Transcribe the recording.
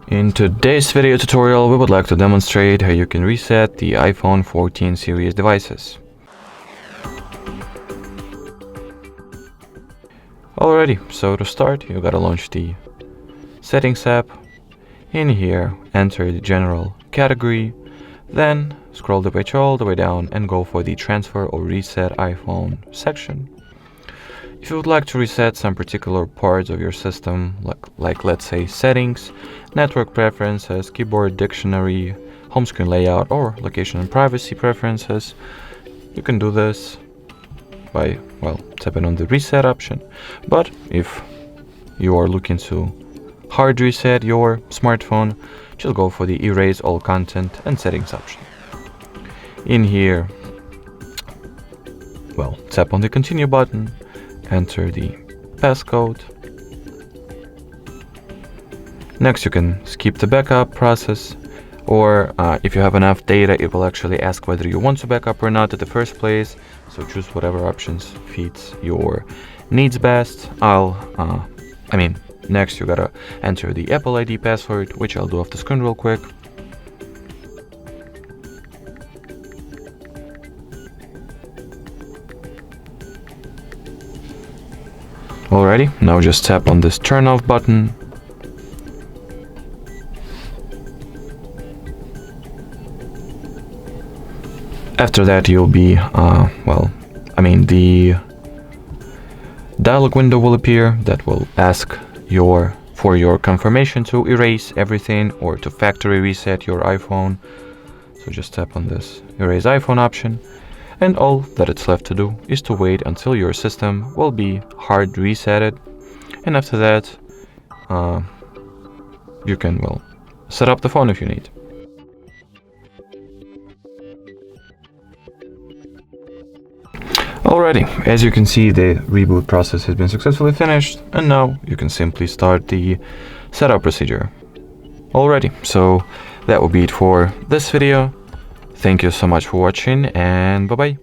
In today's video tutorial, we would like to demonstrate how you can reset the iPhone 14 series devices. Alrighty, so to start, you gotta launch the Settings app. In here, enter the General category, then scroll the page all the way down and go for the Transfer or Reset iPhone section. If you would like to reset some particular parts of your system, like let's say settings, network preferences, keyboard dictionary, home screen layout, or location and privacy preferences, you can do this by, tapping on the reset option. But if you are looking to hard reset your smartphone, just go for the erase all content and settings option. In here, tap on the continue button, enter the passcode. Next, you can skip the backup process, or if you have enough data, it will actually ask whether you want to backup or not at the first place. So choose whatever options fits your needs best. Next you gotta enter the Apple ID password, which I'll do off the screen real quick. Alrighty, now just tap on this turn off button. After that, you'll be, the dialog window will appear that will ask for your confirmation to erase everything or to factory reset your iPhone. So just tap on this erase iPhone option. And all that it's left to do is to wait until your system will be hard resetted. And after that, you can, set up the phone if you need. Alrighty, as you can see, the reboot process has been successfully finished, and now you can simply start the setup procedure. Alrighty, so that will be it for this video. Thank you so much for watching, and bye-bye.